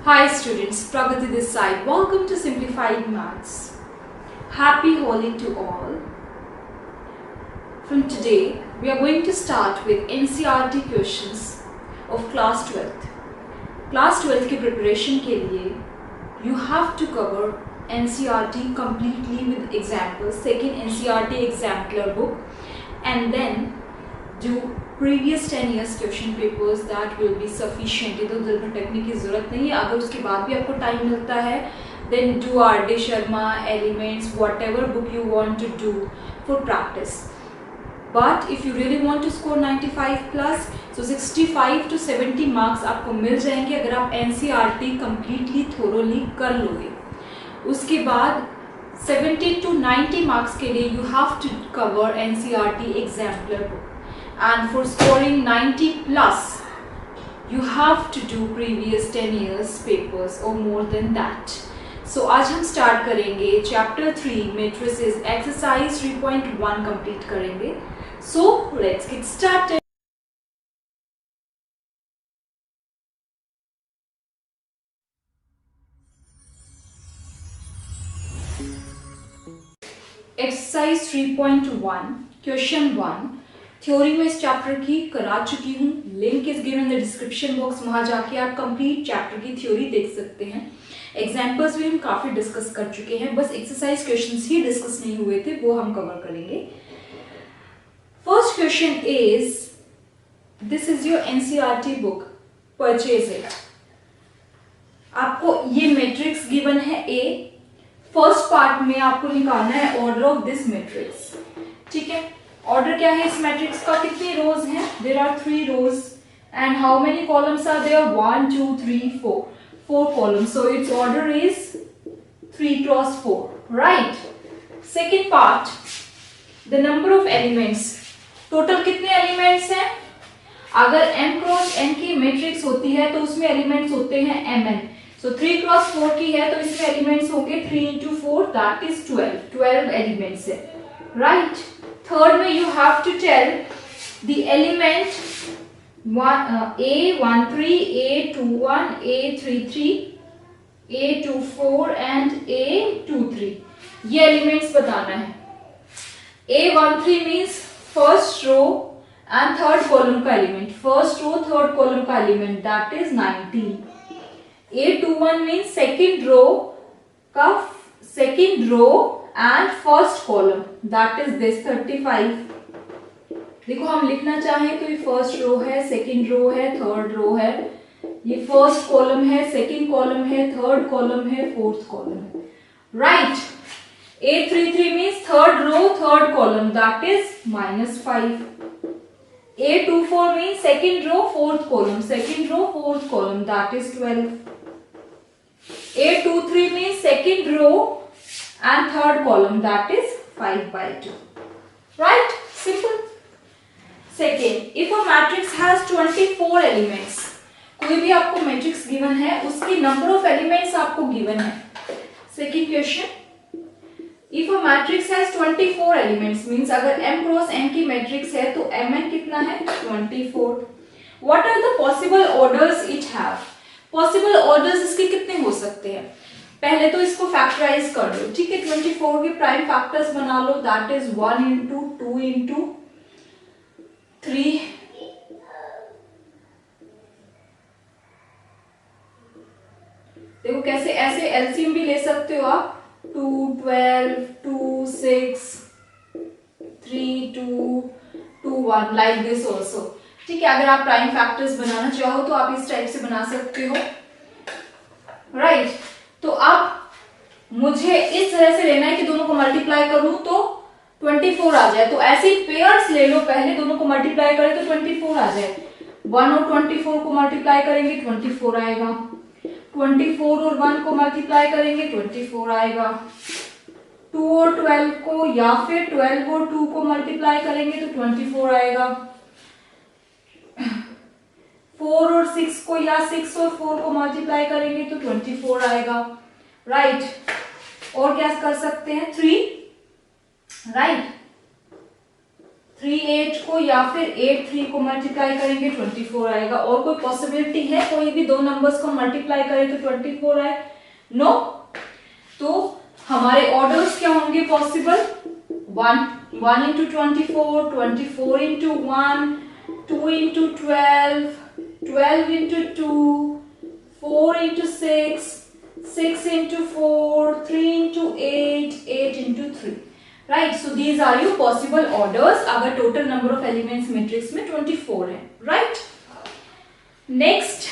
Hi students, Pragati this side. Welcome to Simplified Maths. Happy Holi to all. From today, we are going to start with NCERT questions of class 12th. Class 12th की preparation के लिए you have to cover NCERT completely with examples, second NCERT exemplar book, and then do previous 10 years question papers. That will be sufficient. इधर उधर भटकने की ज़रूरत नहीं है. अगर उसके बाद भी आपको टाइम मिलता है then do R.D. Sharma, Elements, whatever book you want to do for practice. But if you really want to score 95 plus, so 65 to 70 marks आपको मिल जाएंगे अगर आप NCERT completely thoroughly कर लोगे. उसके बाद 70 to 90 marks के लिए you have to cover NCERT exemplar book. And for scoring 90 plus, you have to do previous 10 years papers or more than that. So आज हम start करेंगे chapter 3 matrices exercise 3.1 complete करेंगे. So let's get started. Exercise 3.1 question 1. Theory में इस chapter की करा चुकी हूँ. Link is given in the description box. वहाँ जाके आप कंप्लीट चैप्टर की थ्योरी देख सकते हैं. एग्जाम्पल्स भी हम काफ़ी डिस्कस कर चुके हैं, बस एक्सरसाइज क्वेश्चंस ही डिस्कस नहीं हुए थे, वो हम कवर करेंगे. First question is, this is your NCERT book, purchase it. आपको ये मैट्रिक्स गिवन है ए. फर्स्ट पार्ट में आपको निकालना है ऑर्डर ऑफ दिस मैट्रिक्स. ठीक है, ऑर्डर क्या है इस मैट्रिक्स का, कितनी रोज हैं? There are 3 rows and how many columns are there? 1 2 3 4 columns. So its order is 3 cross 4, right. Second part, the number of elements. Total कितने एलिमेंट्स हैं? अगर m क्रॉस n की मैट्रिक्स होती है तो उसमें एलिमेंट्स होते हैं mn. सो 3 क्रॉस 4 की है तो इसमें एलिमेंट्स होंगे 3 into 4, दैट इज 12 एलिमेंट्स है, राइट. थर्ड में you have to tell the element A13, A21, A33, A24 and A23. ये एलिमेंट्स बताना है. A13 means first row and third column का element, first row third column का element, that is 19. A21 means second row का second row and first column, that is this 35. देखो हम लिखना चाहें तो ये फर्स्ट रो है, सेकेंड रो है, थर्ड रो है, ये फर्स्ट कॉलम है, सेकेंड कॉलम है, थर्ड कॉलम है, फोर्थ कॉलम है, right. A33 means third row third column, that is -5. A24 means second row fourth column, second row fourth column, that is 12. A23 means second row and third column, that is 5/2, right? Simple. Second, if a matrix has 24 elements, कोई भी आपको matrix given है, उसकी number of elements आपको given है. Second question, if a matrix has 24 elements means अगर m cross n की matrix है तो mn कितना है? 24. What are the possible orders it have? Possible orders इसके कितने हो सकते हैं? पहले तो इसको फैक्टराइज कर लो, ठीक है. 24 के प्राइम फैक्टर्स बना लो, दैट इज 1 into 2 into 3. देखो कैसे, ऐसे एलसीएम भी ले सकते हो आप. 2 12 2 6 3 2 2 1 लाइक दिस ऑल्सो. ठीक है, अगर आप प्राइम फैक्टर्स बनाना चाहो तो आप इस टाइप से बना सकते हो, राइट. तो अब मुझे इस तरह से लेना है कि दोनों को मल्टीप्लाई करूं तो 24 आ जाए. तो ऐसे पेयर्स ले लो, पहले दोनों को मल्टीप्लाई करें तो 24 आ जाए. 1 और 24 को मल्टीप्लाई करेंगे 24 आएगा. 24 और 1 को मल्टीप्लाई करेंगे 24 आएगा. 2 और 12 को या फिर 12 और 2 को मल्टीप्लाई करेंगे तो 24 आएगा. 4 और 6 को या 6 और 4 को मल्टीप्लाई करेंगे तो 24 आएगा, राइट. और क्या कर सकते हैं? 3, राइट. 3 8 को या फिर 8 3 को मल्टीप्लाई करेंगे 24 आएगा। और कोई पॉसिबिलिटी है कोई भी दो नंबर्स को मल्टीप्लाई करें तो 24 आए? नो। तो हमारे ऑर्डर्स क्या होंगे possible? 1 into 24, 24 into 1, 2 into 12, 12 into 2, 4 into 6, 6 into 4, 3 into 8, 8 into 3. Right? So these are your possible orders अगर total number of elements matrix में 24 है. Right? Next,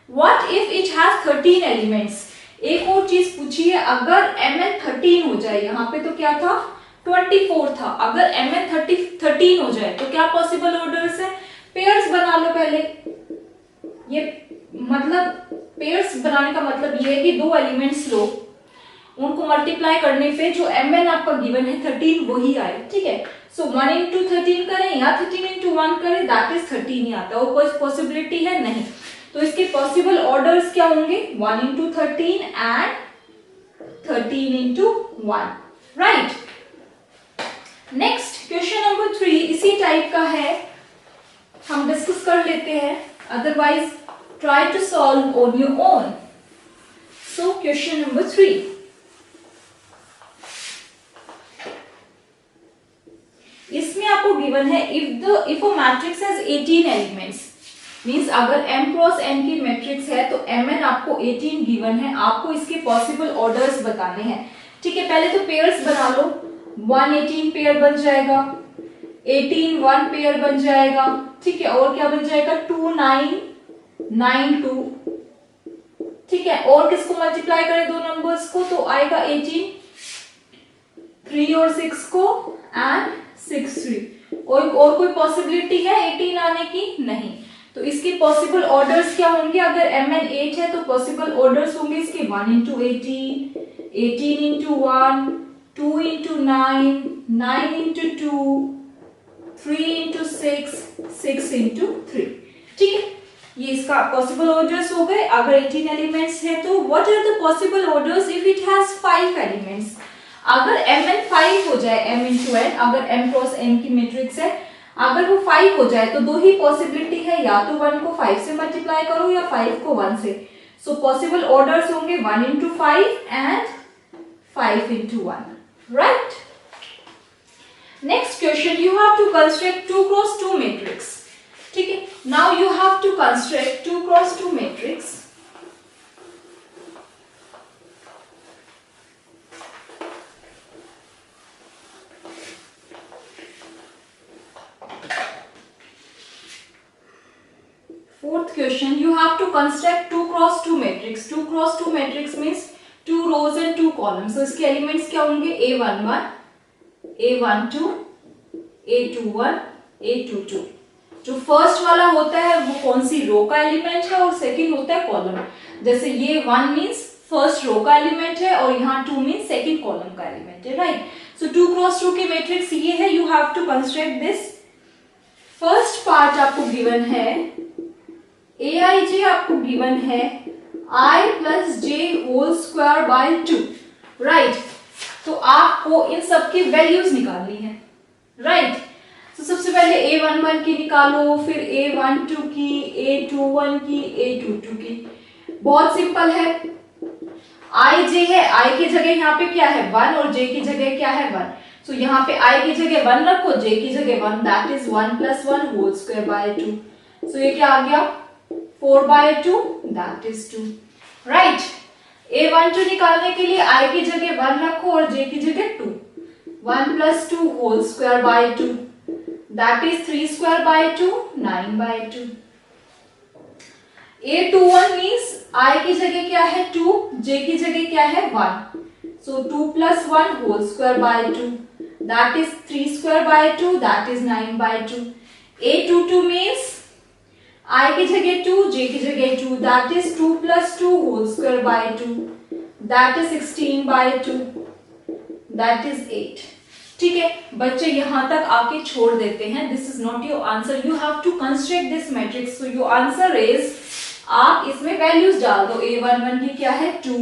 what if it has 13 elements? एक और चीज पूछी है, अगर mn 13 हो जाए, यहाँ पे तो क्या था 24 था, अगर mn 13 हो जाए तो क्या पॉसिबल ऑर्डर्स है? पेयर्स बना लो पहले। ये मतलब पेयर्स बनाने का मतलब ये है कि दो एलिमेंट्स लो, उनको मल्टीप्लाई करने पे जो mn आपका गिवन है 13 वही आए। ठीक है, सो 1 into 13 करें या 13 into 1 करें, दैट इज 13 ही आता है। और कोई पॉसिबिलिटी है नहीं, तो इसके पॉसिबल ऑर्डर्स क्या होंगे? 1 into 13 and 13 into 1। Right. Next question number 3 इसी टाइप का है, हम डिस्कस कर लेते हैं, otherwise try to solve on your own. So question number 3, इसमें आपको गिवन है if a matrix has 18 elements, means अगर m क्रॉस n की मैट्रिक्स है तो mn आपको 18 गिवन है, आपको इसके पॉसिबल ऑर्डर्स बताने हैं। ठीक है, पहले तो पेयर्स बना लो। 1 18 पेयर बन जाएगा, 18 1 पेयर बन जाएगा। ठीक है, और क्या बन जाएगा? 2 9 9 2। ठीक है, और किसको मल्टीप्लाई करें दो नंबर्स को तो आएगा 18, 3 और 6 को एंड 6 3। और कोई पॉसिबिलिटी है 18 आने की? नहीं। तो इसके पॉसिबल ऑर्डर्स क्या होंगे? अगर mn 8 है तो पॉसिबल ऑर्डर्स होंगे इसके 1 into 18, 18 into 1, 2 into 9, 9 into 2, 3 into 6, 6 into 3। ठीक है, ये इसका पॉसिबल ऑर्डर्स हो गए अगर 18 एलिमेंट्स है तो। What are the possible orders if it has 5 elements? अगर mn 5 हो जाए, m into n, अगर m क्रॉस n की मैट्रिक्स है, अगर वो 5 हो जाए तो दो ही पॉसिबिलिटी है, या तो 1 को 5 से मल्टीप्लाई करो या 5 को 1 से। सो पॉसिबल ऑर्डर्स होंगे 1 into 5 and 5 into 1। Right. Next question, you have to construct 2 cross 2 matrix. ठीक है, now you have to construct 2 cross 2 matrix. Fourth question, you have to construct 2 cross 2 matrix. 2 cross 2 matrix means 2 rows and 2 columns. So इसके elements क्या होंगे? A11, A12, A21, A22। जो first वाला होता है वो कौन सी रो का एलिमेंट है और सेकंड होता है कॉलम। जैसे ये 1 मीन्स फर्स्ट रो का एलिमेंट है और यहाँ 2 मीन्स सेकंड कॉलम का एलिमेंट है। राइट। सो 2 क्रॉस 2 की मैट्रिक्स ये है, you have to construct this. First part आपको गिवन है aij, आपको गिवन है i plus J whole square by 2। Right, तो आपको इन सब की वैल्यूज निकालनी है। राइट, तो सबसे पहले a11 की निकालो, फिर a12 की, a21 की, a22 की। बहुत सिंपल है, i j है, i की जगह यहाँ पे क्या है 1 और j की जगह क्या है 1। सो यहाँ पे i की जगह 1 रखो, j की जगह 1, that is 1 plus 1 whole square by 2। So ये क्या आ गया 4 by 2, that is 2। Right, a12 निकालने के लिए i की जगह 1 रखो और j की जगह 2, 1 plus 2 whole square by 2, that is 3 square by 2, 9 by 2। a21 means i की जगह क्या है 2, j की जगह क्या है 1, so 2 plus 1 whole square by 2, that is 3 square by 2, that is 9 by 2। a22 means I की जगह 2, j की जगह 2, that is 2 plus 2 whole square by 2, that is 16 by 2, that is 8। ठीक है बच्चे, यहां तक आके छोड़ देते हैं। This is not your answer, you have to construct this matrix. So your answer is, आप इसमें वैल्यूज डाल दो। a11 की क्या है 2,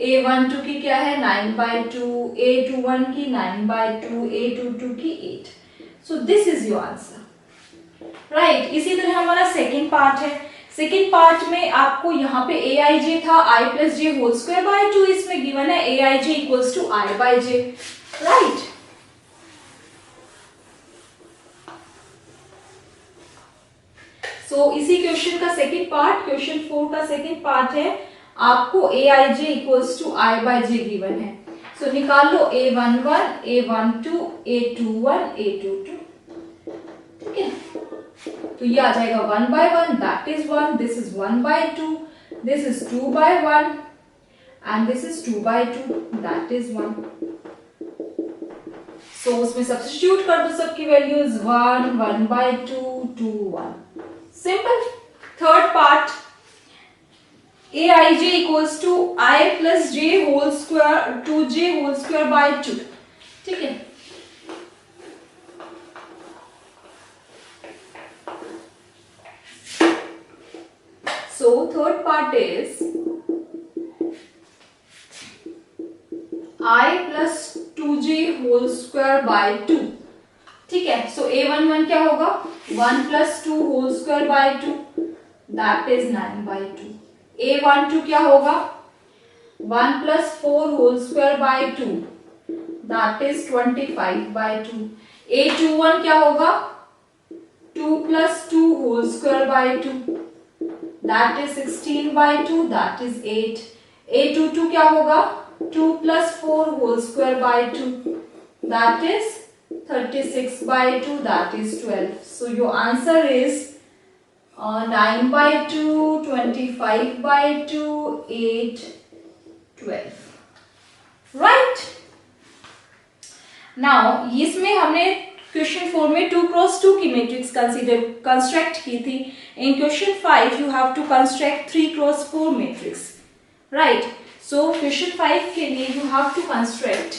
a12 की क्या है 9 by 2, a21 की 9 by 2, a22 की 8। So this is your answer, right. इसी तरह हमारा सेकेंड पार्ट है। सेकेंड पार्ट में आपको यहाँ पे ए आई जे था I plus J whole square by 2, इसमें गिवन है A I J equals to I by J, right. So इसी क्वेश्चन का सेकेंड पार्ट, क्वेश्चन 4 का सेकेंड पार्ट है, आपको A I J equals to I by J given है। So निकाल लो A11, A12, A21, A22, ठीक है। तो ये आ जाएगा 1 by 1, that is 1, this is 1 by 2, this is 2 by 1 and this is 2 by 2, that is 1। So उसमें सब्स्टिट्यूट कर दो सबकी values, 1, 1 by 2, 2, 1, simple. Third part, a I J equals to i plus J whole square 2j whole square by 2, ठीक है। So third part is i plus 2j whole square by 2, ठीक है। So A11 क्या होगा, 1 plus 2 whole square by 2, that is 9 by 2। A12 क्या होगा, 1 plus 4 whole square by 2, that is 25 by 2। A21 क्या होगा, 2 plus 2 whole square by 2, that is 16 by 2, that is 8। A22 क्या होगा, 2 plus 4 whole square by 2, that is 36 by 2, that is 12. So your answer is 9 by 2, 25 by 2, 8, 12. Right? Now इसमें हमने question 4 में 2 cross 2 की matrix construct की थी। In question 5 you have to construct 3 cross 4 matrix, right. So question 5 के लिए you have to construct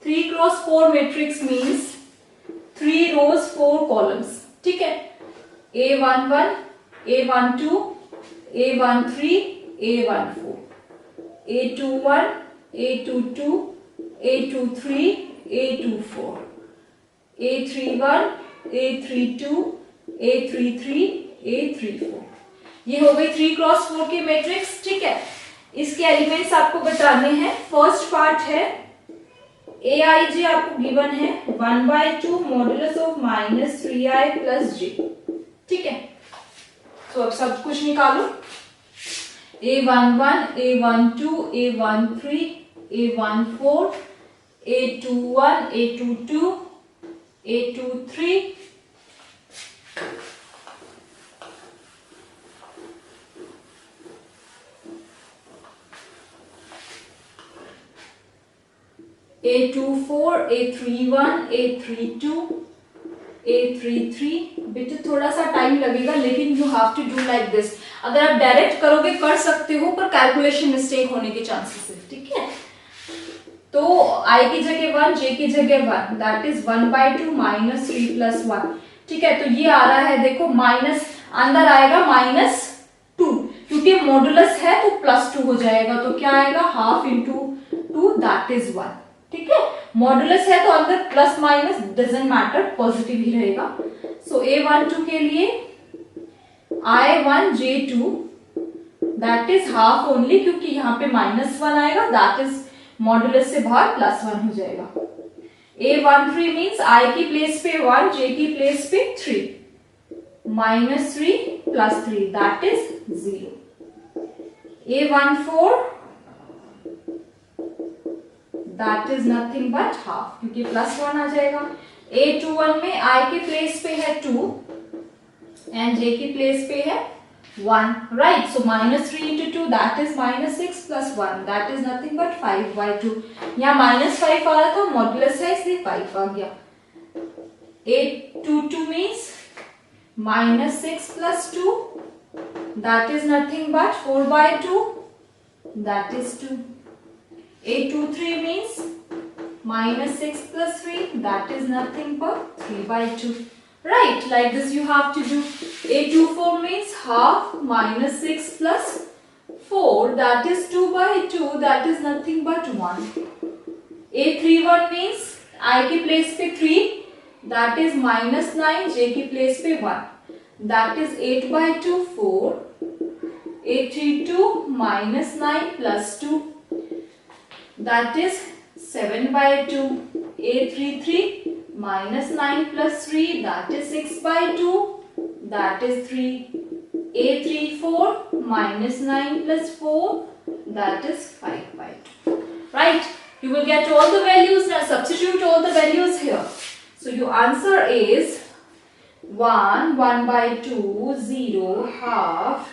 3 cross 4 matrix means 3 rows 4 columns, ठीक है। A11, A12, A13, A14, A21, A22, A23, A24, A31, A32, A33, A34। ये हो गई 3 cross 4 की matrix, ठीक है। इसके एलिमेंट्स आपको बताने हैं। फर्स्ट पार्ट है ए आई जे आपको गिवन है 1 by 2 modulus of -3i plus J, ठीक है। तो अब सब कुछ निकालो, A11, A12, A13, A14, A21, A22, A23, A24, A31, A32, A33। बेटे थोड़ा सा टाइम लगेगा लेकिन you have to do like this. अगर आप डायरेक्ट करोगे कर सकते हो, पर कैलकुलेशन मिस्टेक होने के चांसेस है, ठीक है। तो I की जगह 1, J की जगह 1, दैट इज 1 by 2 -3 plus 1, ठीक है। तो ये आ रहा है, देखो माइनस अंदर आएगा -2, क्योंकि मॉडुलस है तो +2 हो जाएगा। तो क्या आएगा, हाफ इंटू 2, दैट इज 1, ठीक है। मॉडुलस है तो अंदर plus minus doesn't matter, positive ही रहेगा। सो A12 के लिए I1J2 that is half only, क्योंकि यहाँ पे -1 आएगा, दैट इज मॉडुलस से बाहर +1 हो जाएगा। A13 मीन्स I की प्लेस पे 1, J की प्लेस पे 3, -3 + 3 that is 0। A14 that is nothing but half, क्योंकि +1 आ जाएगा। A21 में I की प्लेस पे है 2 एंड J की प्लेस पे है 1, right. So -3 into 2 that is -6 + 1 that is nothing but 5 by 2। यहाँ -5 आ रहा था, मॉडुलस है इसलिए 5 आ गया। A22 means -6 + 2 that is nothing but 4 by 2 that is 2। A23 means -6 + 3 that is nothing but 3 by 2, right? Like this you have to do. A24 means half -6 + 4, that is 2 by 2, that is nothing but 1. A31 means I के place पे 3, that is -9, J की place पे 1, that is 8 by 2, 4. A32 -9 plus 2, that is 7 by 2. A33 -9 plus 3, that is 6 by 2, that is 3. A34 -9 plus 4, that is 5 by 2. Right? You will get all the values. Now substitute all the values here. So your answer is 1, 1 by 2, 0, half,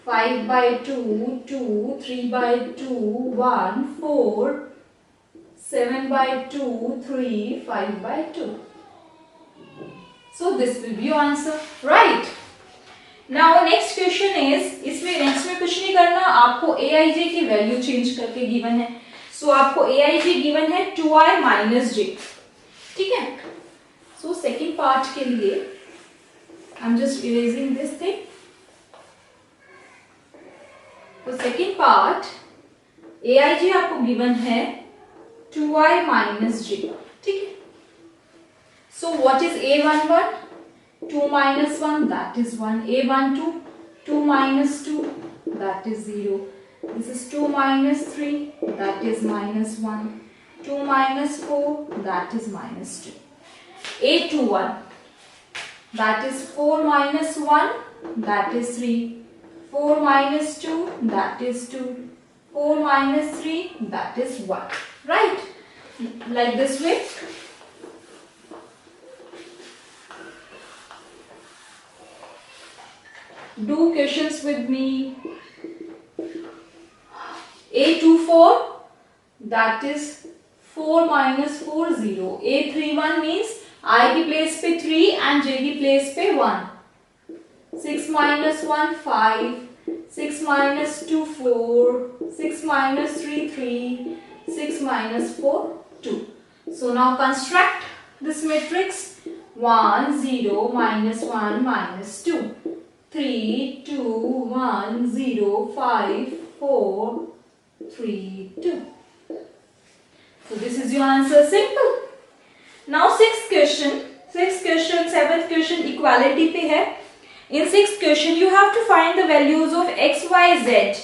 5 by 2, 2, 3 by 2, 1, 4, 7 by 2, 3, 5 by 2. So this will be your answer. Right? Now next question is, इसमें next में कुछ नहीं करना, आपको aij की value change करके given है. सो आपको aij गिवन है 2i माइनस j. ठीक है. सो सेकेंड पार्ट के लिए I am just erasing this thing. तो सेकेंड पार्ट aij आपको गिवन है 2i माइनस j. ठीक है. So what is a11? 2 minus 1, that is 1. A12, 2 minus 2, that is 0. This is 2 minus 3, that is minus 1. 2 minus 4, that is minus 2. A21, that is 4 minus 1, that is 3. 4 minus 2, that is 2. 4 minus 3, that is 1. Right? Like this way. Do questions with me. A24, that is 4 minus 4, 0. A31 means I की place पे 3 and J की place पे 1. 6 minus 1, 5. 6 minus 2, 4. 6 minus 3, 3. 6 minus 4, 2. So now construct this matrix. 1, 0, minus 1, minus 2. 3, 2, 1, 0, 5, 4, 3, 2. So this is your answer. Simple. Now sixth question, seventh question equality पे है. In sixth question you have to find the values of x, y, z.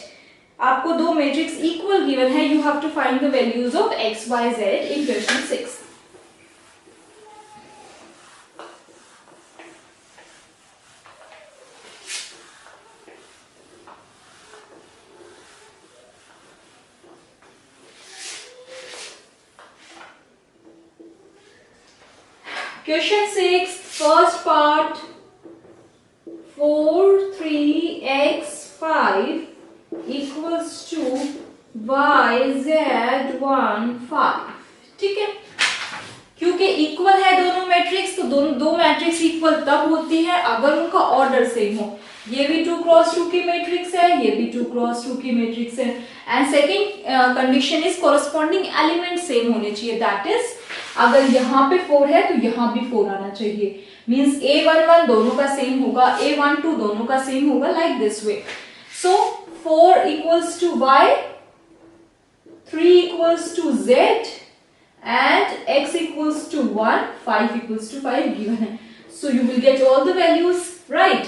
आपको दो matrix equal given है. You have to find the values of x, y, z in question 6. Question 6, first part, 4, 3x 5 equals to y z 1 5. ठीक है. क्योंकि equal है दोनों matrix, तो दोनों दो मैट्रिक्स इक्वल तब होती है अगर उनका ऑर्डर सेम हो. ये भी 2 क्रॉस 2 की मैट्रिक्स है, ये भी 2 क्रॉस 2 की मैट्रिक्स है. And second condition is corresponding element same होने चाहिए. दैट इज अगर यहाँ पे 4 है तो यहाँ भी 4 आना चाहिए. मीन्स A11 दोनों का सेम होगा, A12 दोनों का सेम होगा. Like this way. So 4 equals to y, 3 equals to z and x equals to 1, 5 equals to 5 given है. So you will get all the values, right?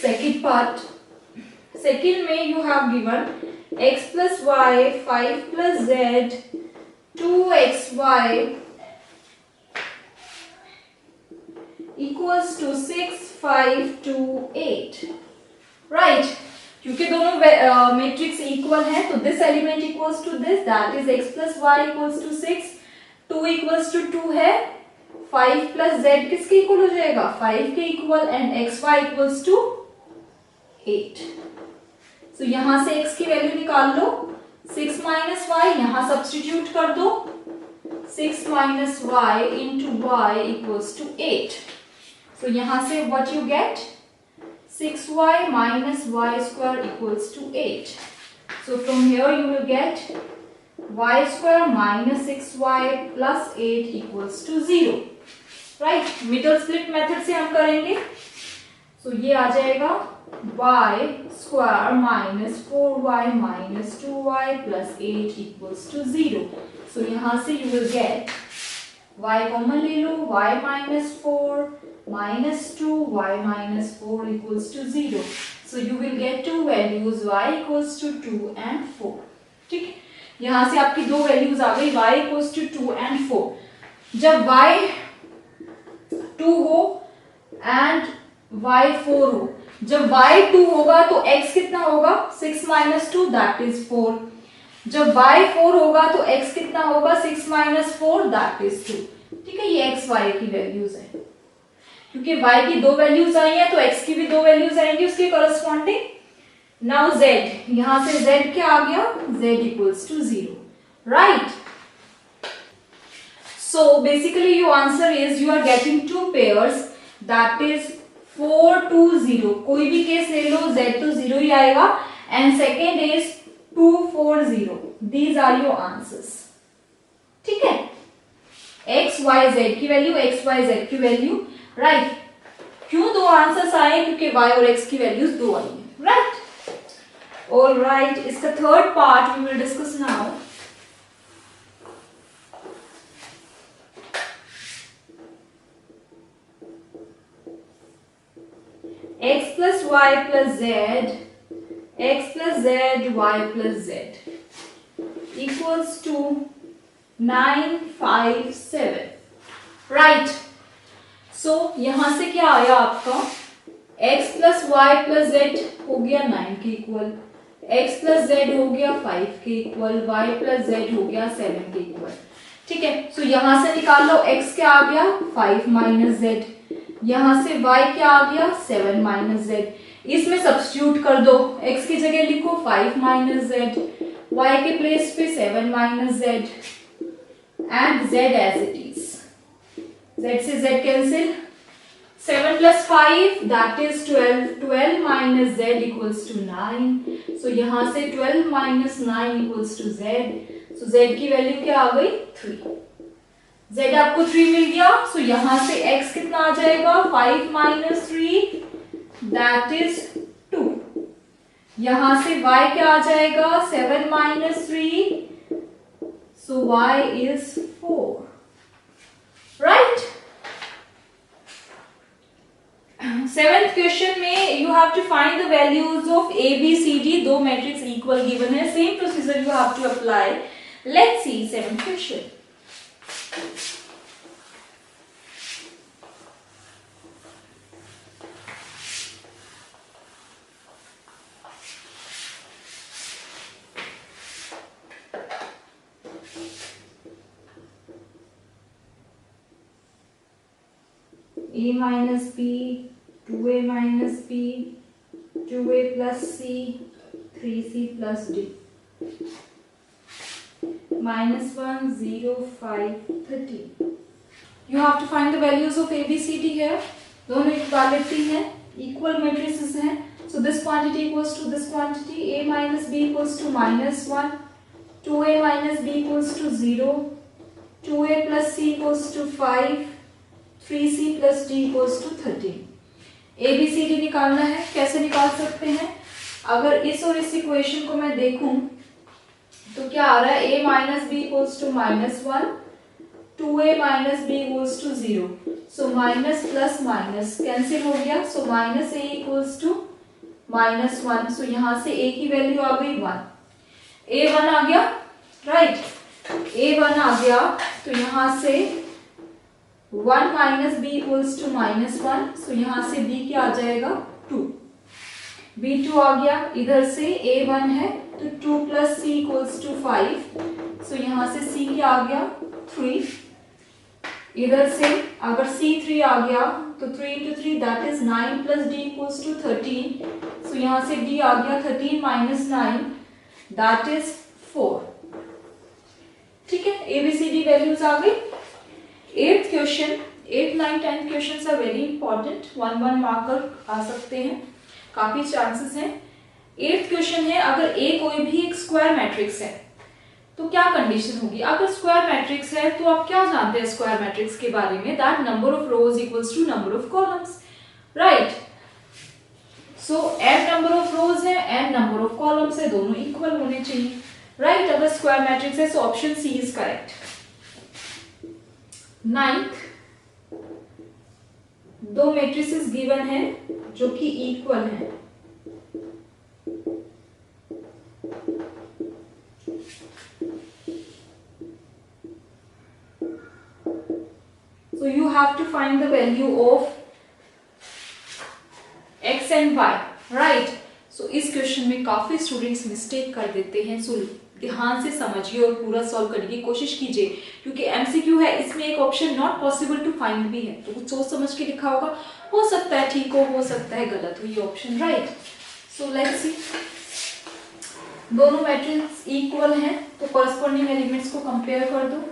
Second part, second में you have given x plus y, 5 plus z, 2xy equals to 6, 5, 2, 8, right? क्योंकि दोनों matrix equal है तो this element equals to this, that is x plus y equals to 6, 2 equals to 2 है, 5 plus z किसके equal हो जाएगा? 5 के equal. And xy equals to 8. सो यहां से x की वैल्यू निकाल लो. 6 minus y यहां सब्स्टिट्यूट कर दो. 6 minus y into y equals to 8. सो यहां से what you get? 6y minus y square equals to 8. So from here you will get y square minus 6y plus 8 equals to 0. Right? Middle split method से हम करेंगे. So ये आ जाएगा y square minus 4y minus 2y plus 8 equals to 0. So यहाँ से you will get y common ले लो, y minus 4 minus 2 y minus 4 equals to 0. So you will get two values y equals to 2 and 4. ठीक है, यहाँ से आपकी दो values आ गई, y equals to 2 and 4. जब y 2 हो and y 4 हो, जब y 2 होगा तो x कितना होगा, 6 minus 2 that is 4. जब y 4 होगा तो x कितना होगा, 6 minus 4 that is 2. ठीक है, ये x y की वैल्यूज है, क्योंकि y की दो वैल्यूज आई हैं तो x की भी दो वैल्यूज आएंगी उसके करस्पॉन्डिंग. नाउ z, यहां से z क्या आ गया, z equals to 0, right? So basically your answer is you are getting two pairs, that is 4 2 0. कोई भी केस ले लो z तो 0 ही आएगा, and second is 2 4 0. These are your answers. ठीक है, x y z की वैल्यू, x y z की value, right? क्यों दो आंसर्स आए, क्योंकि y और x की वैल्यूज दो आई हैं, राइट? ऑल राइट, इसका third part we will discuss now. x plus y plus z, x plus z, y plus z equals to 9 5 7, right? So यहां से क्या आया आपका, x plus y plus z हो गया 9 के इक्वल, x plus z हो गया 5 के इक्वल, y plus z हो गया 7 के इक्वल. ठीक है, सो यहां से निकाल लो, x क्या आ गया 5 minus z, यहां से y क्या आ गया 7 minus z. इसमें सब्स्टिट्यूट कर दो, x की जगह लिखो 5 minus z, y के प्लेस पे 7 minus z and z as it is. z से z cancel, 7 plus 5 that is 12, 12 minus z equals to 9. So यहाँ से 12 minus 9 equals to z. So z की वैल्यू क्या आ गई 3. z आपको 3 मिल गया. सो यहां से x कितना आ जाएगा, 5 minus 3 that is 2. यहां से y क्या आ जाएगा, 7 minus 3, so y is 4, right? Seventh question में you have to find the values of a b c d. दो मैट्रिक्स इक्वल गिवन है, same procedure you have to apply. Let's see seventh question. a minus b, 2a minus b, 2a plus c, 3c plus d. -1, 0, 5, 13. You have to find the values of a, b, c, d here. दोनों equality है, equal matrices हैं. So this quantity equals to this quantity. a minus b equals to -1, 2a minus b equals to 0, 2a plus c equals to 5, 3c plus d equals to 13. a b c d निकालना है. कैसे निकाल सकते हैं, अगर इस और इस इक्वेशन को मैं देखूं तो क्या आ रहा है, a minus b equals to -1, 2a minus b equals to 0. So minus plus minus cancel हो गया. So minus a equals to -1. So यहाँ से a की वैल्यू आ गई 1. a1 आ गया, राइट? a1 आ गया तो यहाँ से 1 minus b equals to -1. So यहाँ से b क्या आ जाएगा 2. b2 आ गया, इधर से a1 है तो 2 plus c equals to 5. So यहाँ से c क्या आ गया 3. इधर से अगर c3 आ गया तो 3 into 3 that is 9 plus d equals to 13. So यहाँ से d आ गया 13 minus 9 that is 4. ठीक है, ABCD वैल्यूज आ गई. 8th question, 8th 9th 10th questions are very important. 1 marker आ सकते हैं, काफी चांसेस हैं. 8th क्वेश्चन है, अगर A कोई भी एक स्क्वायर मैट्रिक्स है तो क्या कंडीशन होगी. अगर स्क्वायर मैट्रिक्स है तो आप क्या जानते हैं स्क्वायर मैट्रिक्स के बारे में, that number of rows equals to number of columns, right? So n number of rows है, n नंबर ऑफ कॉलम्स है, दोनों इक्वल होने चाहिए, राइट। अगर स्क्वायर मैट्रिक्स है, so option c is correct. 9th, दो मैट्रिसेस गिवन है जो कि इक्वल है, so you have to find the value of x and y, right? so इस क्वेश्चन में काफी स्टूडेंट्स मिस्टेक कर देते हैं, सो ध्यान से समझिए और पूरा सॉल्व करने की कोशिश कीजिए, क्योंकि एमसीक्यू है, इसमें एक option not possible to find भी है, तो कुछ सोच समझ के लिखा होगा, हो सकता है ठीक हो सकता है गलत हो ये option, right. So let's see, दोनों मैट्रिक्स इक्वल हैं, तो कॉरस्पॉन्डिंग एलिमेंट्स को कंपेयर कर दो।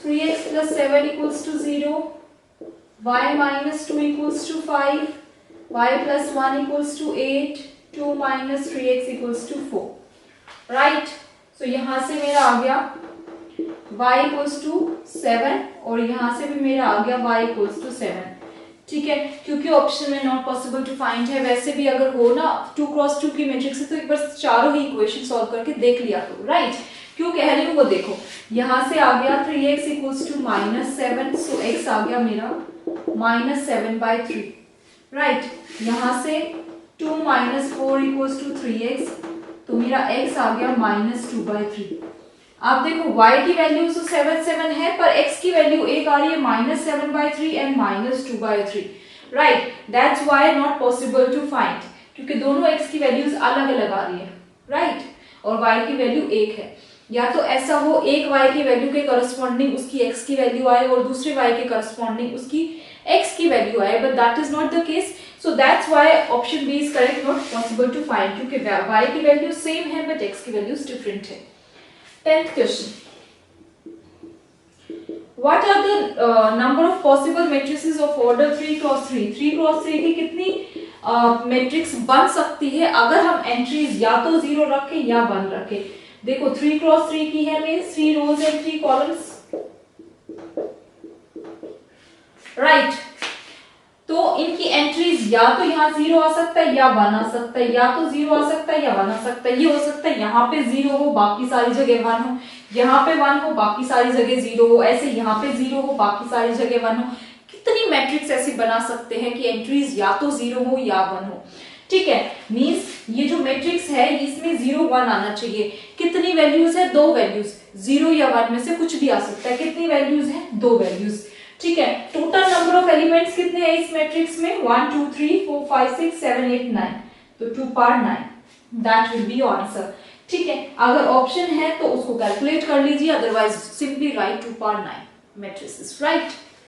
Three x plus 7 equals to 0, y minus 2 equals to 5, y plus 1 equals to 8, 2 minus 3x equals to 4, right? so यहाँ से मेरा आ गया y equals to 7 और यहाँ से भी मेरा आ गया y equals to 7, ठीक है, क्योंकि ऑप्शन में नॉट पॉसिबल टू फाइंड है। वैसे भी अगर हो ना 2 क्रॉस 2 की मैट्रिक्स है तो एक बार चारों ही इक्वेशन सॉल्व करके देख लिया करो, राइट। क्यों कह रही हूँ वो देखो, यहाँ से आ गया 3x equals to -7, so x आ गया मेरा -7/3, राइट। यहाँ से 2 - 4 इक्वल्स टू 3x, तो मेरा x आ गया -2/3। आप देखो y की वैल्यू तो 7 है, पर x की वैल्यू एक आ रही है -7/3 and -2/3, right. That's why not possible to find, क्योंकि दोनों x की वैल्यूज अलग अलग आ रही है, राइट, और y की वैल्यू एक है। या तो ऐसा हो एक y की वैल्यू के करस्पॉन्डिंग उसकी x की वैल्यू आए और दूसरे y के करस्पॉन्डिंग उसकी x की वैल्यू आए, but that is not the case, so that's why option b is correct, not possible to find, क्योंकि y की वैल्यू सेम है बट x की वैल्यूज डिफरेंट है। 10th question, what are the number of possible matrices of order 3 cross 3? 3 cross 3 की कितनी matrix बन सकती है अगर हम एंट्रीज या तो 0 रखें या 1 रखें। देखो 3 क्रॉस 3 की है means 3 rows and 3 columns, right. तो इनकी एंट्रीज या तो यहाँ 0 आ सकता है या 1 आ सकता है, या तो 0 आ सकता है या 1 आ सकता है। ये हो सकता है यहाँ पे 0 हो बाकी सारी जगह 1 हो, यहाँ पे 1 हो बाकी सारी जगह 0 हो, ऐसे यहाँ पे 0 हो बाकी सारी जगह 1 हो। कितनी मैट्रिक्स ऐसी बना सकते हैं कि एंट्रीज या तो 0 हो या 1 हो, ठीक है। मींस ये जो मैट्रिक्स है इसमें 0 1 आना चाहिए। कितनी वैल्यूज है? 2 वैल्यूज, 0 या 1 में से कुछ भी आ सकता है। कितनी वैल्यूज है? 2 वैल्यूज, ठीक है। टोटल नंबर ऑफ एलिमेंट्स कितने हैं इस मैट्रिक्स में? 1 2 3 4 5 6 7 8 9, तो 2 power 9, that will be answer, ठीक है। अगर ऑप्शन है तो उसको कैलकुलेट कर लीजिए, otherwise simply write 2 power 9 matrices, right.